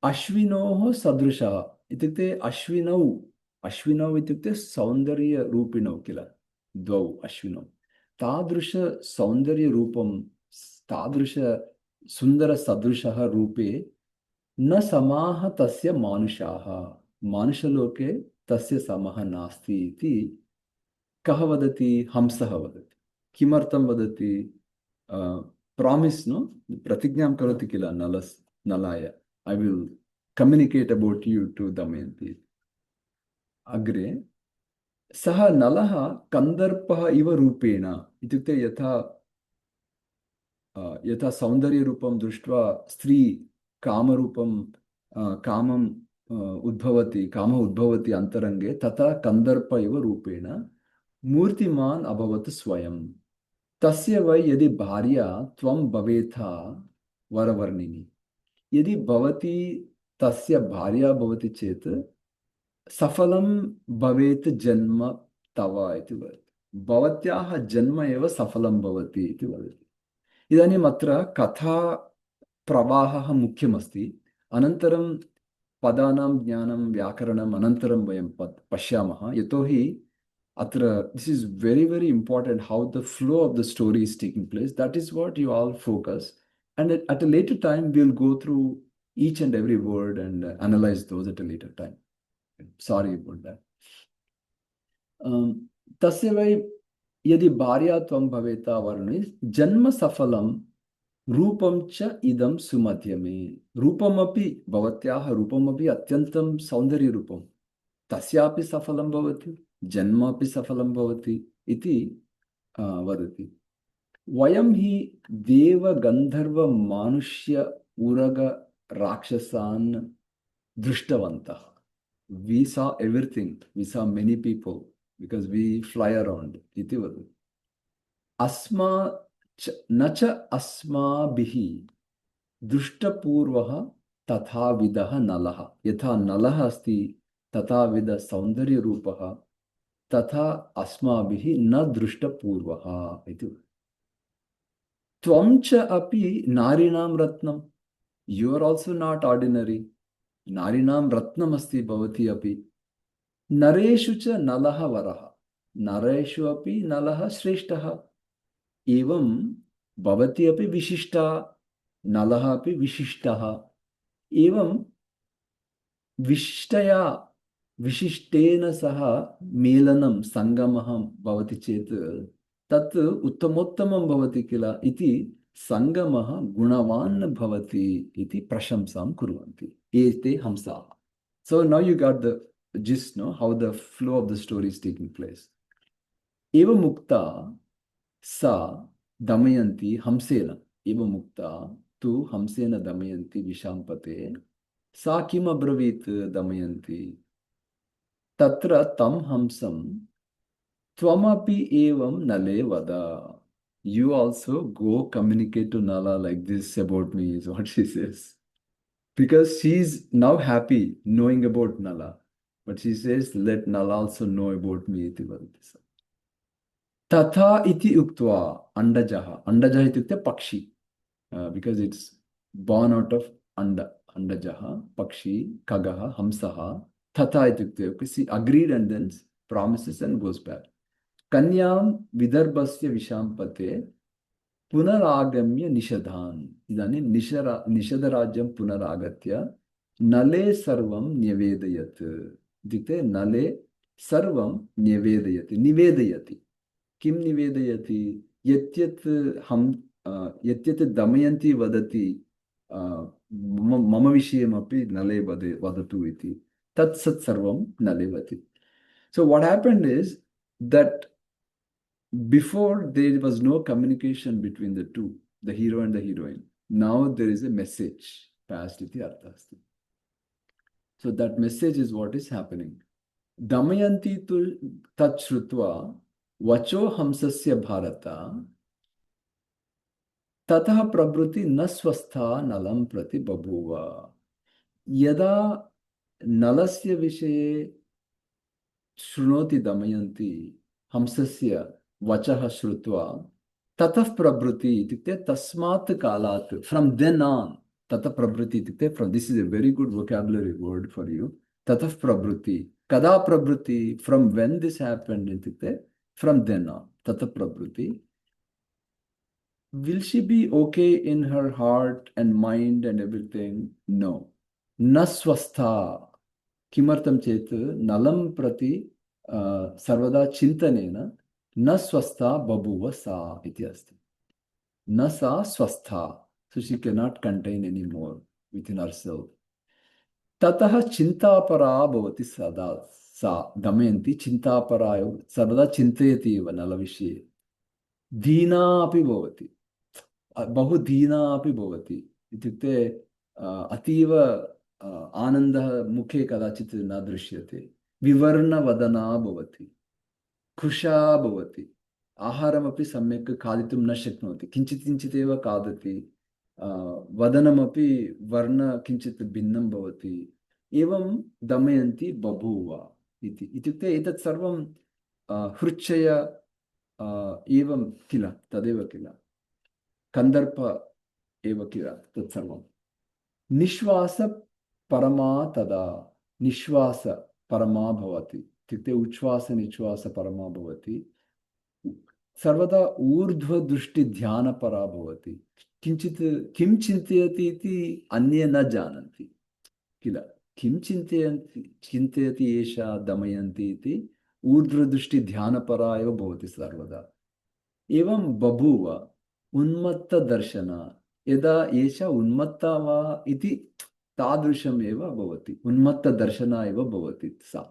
अश्विनोः सदृशः इत्युक्ते अश्विनौ इत्युक्ते सौन्दर्यरूपिणौ किल द्वौ अश्विनौ तादृश सौन्दर्यरूपं तादृश सुन्दरसदृशः रूपे न समाः तस्य मानुषाः मानुषलोके तस्य समः नास्ति इति कः वदति हंसः वदति किमर्थं वदति प्रामिस् नो प्रतिज्ञां करोति किल नलाय I will communicate about you to Damayanti अग्रे सः नलः कन्दर्पः इव रूपेण इत्युक्ते यथा सौन्दर्यरूपं दृष्ट्वा स्त्री कामं उद्भवति, कामः उद्भवति अन्तरङ्गे, तथा कन्दर्प इव रूपेण मूर्तिमान् अभवत् स्वयं। तस्य वै यदि भार्या त्वं भवेथा वरवर्णिनी, यदि भवती तस्य भार्या भवति चेत् सफलं भवेत् जन्म तव इति वदति। भवत्याः जन्म एव सफलं भवति इति वदति। इदानीम् अत्र कथा प्रवाहः मुख्यमस्ति, अनन्तरं पदानां ज्ञानं व्याकरणम् अनन्तरं वयं पश्यामः, यतोहि अत्र this is very very important how the flow of the story is taking place. That is what you all focus, and at a later time we'll go through each and every word and analyze those at a later time. Sorry about that. तस्य वै यदि भार्या त्वं भवेता वर्णे जन्म सफलं रूपं च इदं सुमध्यमे। रूपमपि भवत्याः रूपमपि अत्यन्तं सौन्दर्यरूपं, तस्यापि सफलं भवति, जन्म अपि सफलं भवति इति वदति। वयं हि देव गन्धर्व मानुष्य उरग राक्षसान् दृष्टवन्तः। We saw everything. We saw many people because we fly around. इति वदति। न च अस्माभिः दृष्टपूर्वः तथाविधः नलः। यथा नलः अस्ति तथाविध सौन्दर्यरूपः, तथा अस्माभिः न दृष्टपूर्वः इति। त्वं च अपि नारीणां रत्नं। You are also not ordinary. नारीणां रत्नमस्ति भवती अपि। नरेषु च नलः वरः। नरेषु अपि नलः श्रेष्ठः। एवं भवती अपि विशिष्टा, नलः अपि विशिष्टः। एवं विशिष्टया विशिष्टेन सह मेलनं सङ्गमः भवति चेत् तत् उत्तमोत्तमं भवति किल इति सङ्गमः गुणवान् भवति इति प्रशंसां कुर्वन्ति एते हंसाः. So now you got the gist, no, how the flow of the story is taking place. एवं मुक्ता सा दमयन्ती हंसेन, एवं मुक्ता तु हंसेन दमयन्ती विशाम्पते। सा किम् अब्रवीत् दमयन्ती? तत्र तं हंसं त्वमपि एवं नले वद। You also go communicate to Nala like this about me, is what she says. Because she's now happy knowing about Nala. But she says, let Nala also know about me. Iti vadati. Tatha iti uktva andajaha. Andajaha ityukte pakshi. Because it's born out of anda. Andajaha, pakshi, kagaha, hamsaha. Tatha ityukte. She agreed and then promises and goes back. Kanyam vidarbhasya vishampate पुनरागम्य निषधान्। इदानीं निषधराज्यं पुनरागत्य नले सर्वं न्यवेदयत्। इत्युक्ते नले सर्वं न्यवेदयति, निवेदयति। किं निवेदयति? यत् दमयन्ती वदति मम विषयमपि नले वदतु इति, तत्सत् सर्वं नले वदति. So what happened is that before there was no communication between the two, the hero and the heroine. Now there is a message passed iti artha asti. So that message is what is happening. Damayanti tu tat shrutva vacho hamsasya bharata tatah prabhuti na swastha nalam prati babhuva. Yada nalasya vishaye shrunoti damayanti hamsasya vachah shrutva tatah prabhuti ityukte tasmat kalat. From then on, tatah prabhuti ityukte, from, this is a very good vocabulary word for you. Tatah prabhuti. Kada prabhuti? From when this happened ityukte, from then on. Tatah prabhuti. Will she be okay in her heart and mind and everything? No. Na swastha. Kimartam chet nalam prati sarvada chintanena na swastha babuva sa iti asti. Na sa swastha. So she cannot contain anymore within herself. Tataha chintapara bhavati sada sa. Damayanti chintapara sarvada chintayati eva nala vishye. Dina api bhavati. Bahu dina api bhavati. Ityukte ativa आनन्दः मुखे कदाचित् न दृश्यते, विवर्णवदना भवति, खुशा भवति, आहारमपि सम्यक् खादितुं न शक्नोति, किञ्चित् किञ्चित् एव खादति, वदनमपि वर्ण किञ्चित् भिन्नं भवति, एवं दमयन्ती बभूव इति। इत्युक्ते एतत् सर्वं हृच्छय एवं किल, तदेव किल, कन्दर्प एव किल तत्सर्वं। निश्वास परमा तदा, निश्वास परमा भवति इत्युक्ते उच्छ्वास निश्वास परमा भवति, सर्वदा ऊर्ध्वदृष्टिध्यानपरा भवति। किञ्चित् किं चिन्तयति इति अन्ये न जानन्ति किल, किं चिन्तयति एषा दमयन्ती इति ऊर्ध्वदृष्टिध्यानपरा एव भवति सर्वदा। एवं बभूव उन्मत्तदर्शना, यदा एषा उन्मत्ता वा इति तादृशम् एव भवति, उन्मत्तदर्शना एव भवति सा।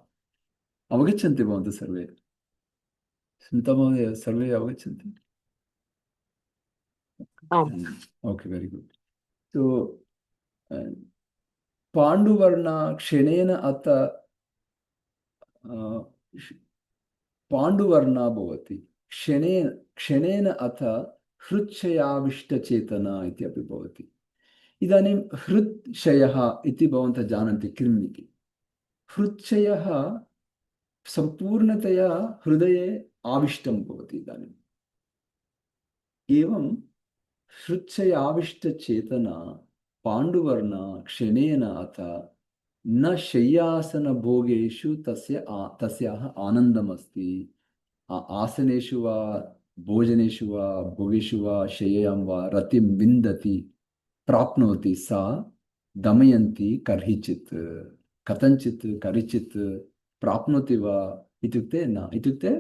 अवगच्छन्ति भवन्तः सर्वे? स्मिता महोदय, सर्वे अवगच्छन्ति? ओके, वेरी गुड। तो पाण्डुवर्णा क्षणेन अथ पाण्डुवर्णा भवति, क्षणेन अथ हृच्छयाविष्टचेतना इत्यपि भवति। इदानीं हृच्छयः इति भवन्तः जानन्ति किम् इति। हृच्छयः सम्पूर्णतया हृदये आविष्टं भवति। इदानीम् एवं हृच्छयाविष्टचेतना पाण्डुवर्णा क्षणेन अथ न शय्यासनभोगेषु तस्याः आनन्दमस्ति। आसनेषु वा भोजनेषु वा भोगेषु वा शय्यां वा रतिं विन्दति प्राप्नोति सा दमयन्ती कर्हिचित्, कथञ्चित् करिचित् प्राप्नोति वा इत्युक्ते न, इत्युक्ते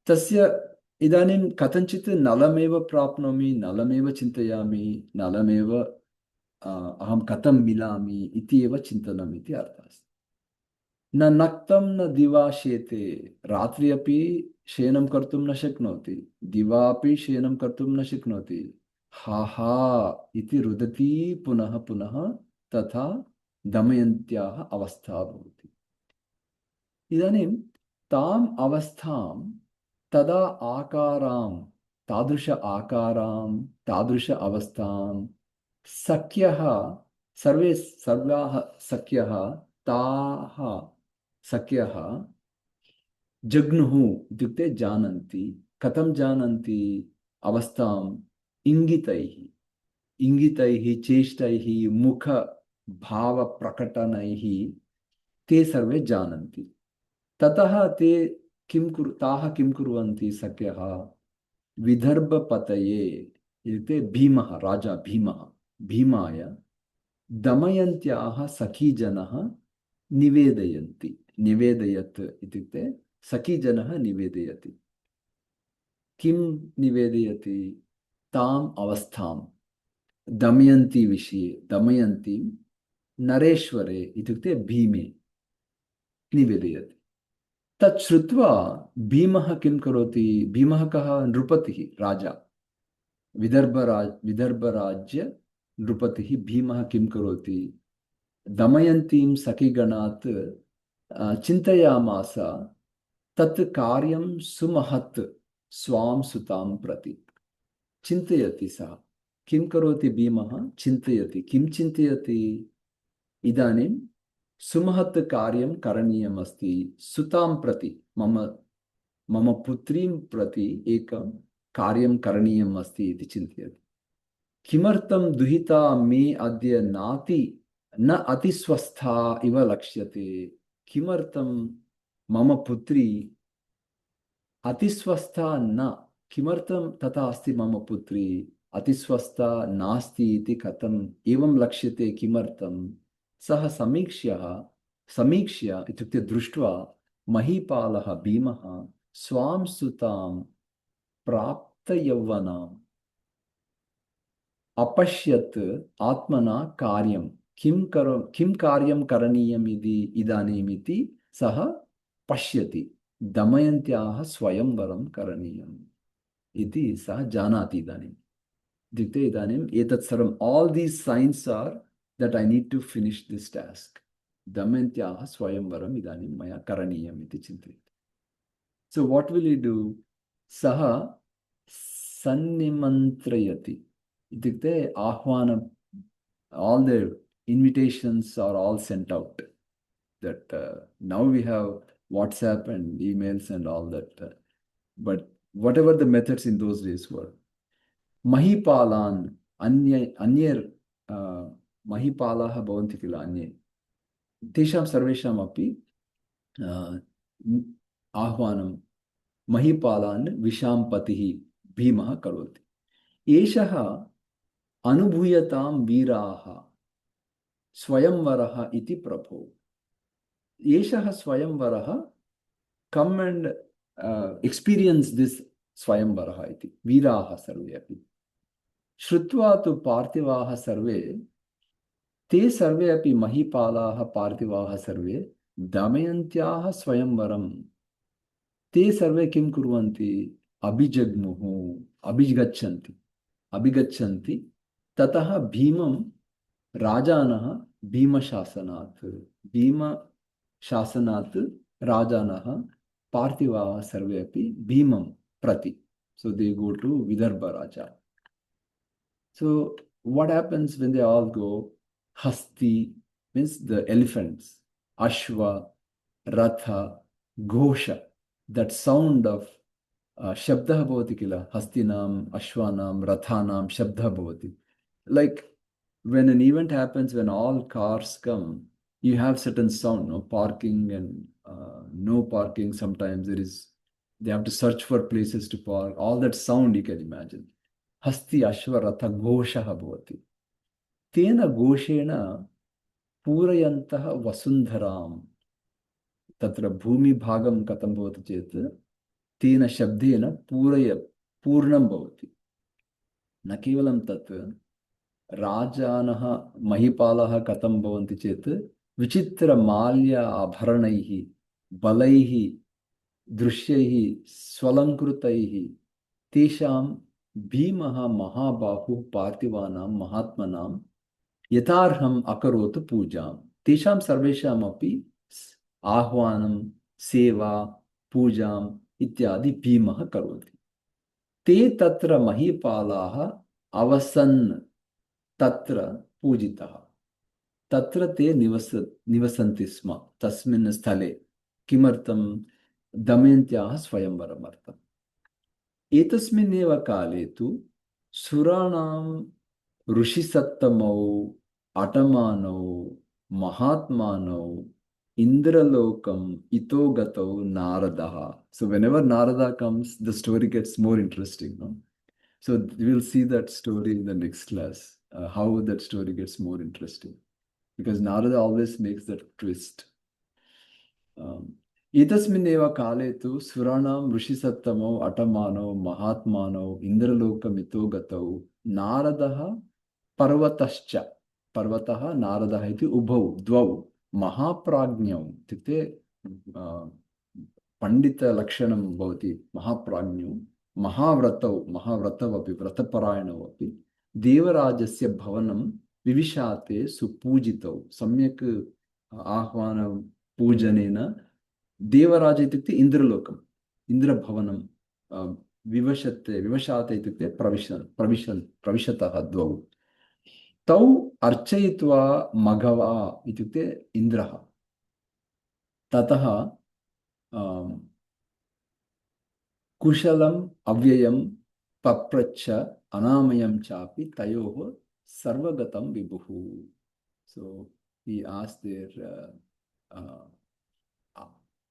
तस्य इदानीं कथञ्चित् नलमेव प्राप्नोमि, नलमेव चिन्तयामि, नलमेव अहं कथं मिलामि इति एव चिन्तनम् इति अर्थः अस्ति। न नक्तं न दिवा शेते, रात्रि अपि शयनं कर्तुं न शक्नोति, दिवा अपि शयनं कर्तुं न शक्नोति, हा हा इति रुदति पुनः पुनः, तथा दमयन्त्याः अवस्था भवति। इदानीं ताम् अवस्थां तदा आकारां, तादृश आकारां तादृश अवस्थां सख्यः, सर्वाः सख्यः ताः सख्यः जग्नुः इत्युक्ते जानन्ति। कथं जानन्ति? अवस्थाम् इंगितैः, इंगितैः चेष्टैः मुखभावप्रकटनैः ते सर्वे जानन्ति। ततः ते ताः किं कुर्वन्ति? सख्यः विदर्भपतये इत्युक्ते भीमः, राजा भीमः, भीमाय दमयन्त्याः सखीजनः निवेदयन्ति। निवेदयत् इत्युक्ते सखीजनः निवेदयति। किं निवेदयति? ताम् अवस्थां, दमयन्ती विषये, दमयन्ती नरेश्वरे इत्युक्ते भीमे निवेदयति। तत् श्रुत्वा भीमः किं करोति? भीमः कः? नृपतिः, राजा, विदर्भराज्य नृपतिः भीमः किं करोति? दमयन्तीं सखीगणात् चिन्तयामास, तत् कार्यं सुमहत् स्वां सुतां प्रति। चिन्तयति सः। किं करोति भीमः? चिन्तयति। किं चिन्तयति? इदानीं सुमहत् कार्यं करणीयमस्ति, सुतां प्रति, मम पुत्रीं प्रति एकं कार्यं करणीयम् अस्ति इति चिन्तयति। किमर्थं दुहिता मे अद्य न अतिस्वस्था इव लक्ष्यते? किमर्थं मम पुत्री अतिस्वस्था न, किमर्थं तथा अस्ति? मम पुत्री अतिस्वस्था नास्ति इति कथम् एवं लक्ष्यते? किमर्थं? सः समीक्ष्य इत्युक्ते दृष्ट्वा महीपालः भीमः स्वां सुतां प्राप्तयौवनाम् अपश्यत् आत्मना कार्यं, किं कार्यं करणीयम् इदानीमिति सः पश्यति। दमयन्त्याः स्वयंवरं करणीयम् इति सः जानाति। इदानीम् इत्युक्ते इदानीम् एतत् सर्वम्, all these signs are that I need to finish this task. Damayantyah swayamvaram idanim maya karaniyam iti chintayati. So what will he do? Saha sannimantrayati. Itukte ahvanam, all the invitations are all sent out. That now we have WhatsApp and emails and all that. But whatever the methods in those days were, Mahipalan, Anyer Mahipalaha bhavanti kila anye. Tesham sarvesham api ahvanam Mahipalan Vishampatihi Bhimaha karoti. Eshaha anubhuyatam viraha swayamvaraha iti prabho. Eshaha swayamvaraha, come and experience this swayamvaraha iti. Viraha sarve api. Shrutva tu parthivaha sarve, te sarve api mahipalaha parthivaha sarve, damayantyaha swayamvaram. Te sarve kim kurvanti? Abhijagmuhu, abhigachanti. Abhigachanti. Tataha bhimam rajanaha bhima shasanat. Bhima shasanat rajanaha parthivaha sarve api bhimam prati. So they go to Vidarbha Raja. So what happens when they all go? Hasti means the elephants, Ashva, Ratha, Ghosha. That sound of Shabda bhavati kila. Hastinam, Ashwanam, Rathanam, Shabda bhavati. Like when an event happens, when all cars come, you have certain sound, no parking and no parking. Sometimes they have to search for places to park. All that sound you can imagine. Hasti Ashva Ratha Ghoshaha bhavati. Tena Goshena Purayantaha Vasundharam. Tatra Bhumi Bhagam Katam bhavati chet. Tena Shabdena Purnam bhavati. Na kevalam tat Rajanaha Mahipalaha Katam bhavanti chet. Vichitra Malya Abharanaihi Balaihi Drushyahi Swalankrutaihi Tesham Bhimaha Mahabahu Parthivanam Mahatmanam Yatarham Akarotu Pujam Tesham Sarvesham api Ahvanam Seva Pujam Ityadi Bhimaha Karoti. Te Tatra Mahipalaha Avasan Tatra Pujitaha. Tatra te nivasanti sma tasmin sthale kimartam damyantyaha swayamvaramartam. Etasmineva kale tu suranam rushisattamau atamanau mahatmanau indralokam itogatau naradaha. So whenever Narada comes, the story gets more interesting. No? So we'll see that story in the next class, how that story gets more interesting. Because Narada always makes that twist. Etasmineva kale tu suranam rishisattamau atamano mahatmano indralokamito gatau naradaha parvatascha. Parvataha naradaha iti ubhau dvau mahaprajñau. Tikte pandita lakshanam bhavati mahaprajñau mahavratau mahavratav api vrataparayanav api devarajasya bhavanam Vivishate supujitau samyak ahvana pujanena devaraja itukte indralokam indra bhavanam vivashate itukte pravishataha dvau tau archayitva maghava itukte indraha tataha kushalam avyayam papracha anamayam chapi tayoho Sarvagatam Vibhuhu. So he asked their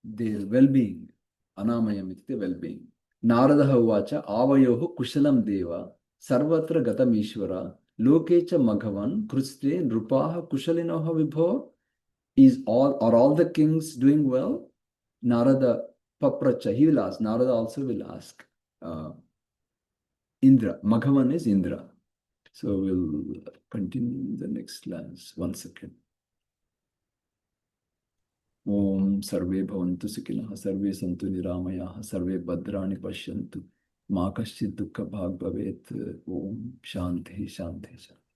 well-being. Anamayam iti well-being. Naradaha uvacha avayoho kushalam deva sarvatra gatam ishvara lokecha maghavan kruste nrupaha kushalinoha vibho. Are all the kings doing well? Narada papracha. He will ask. Narada also will ask. Indra. Maghavan is Indra. So we'll continue in the next class. 1 second. Om sarve bhavantu sukhilah sarve santu niramayah sarve bhadrani pashyantu ma kaschid dukkha bhag bhavet. Om shanti shanti shanti.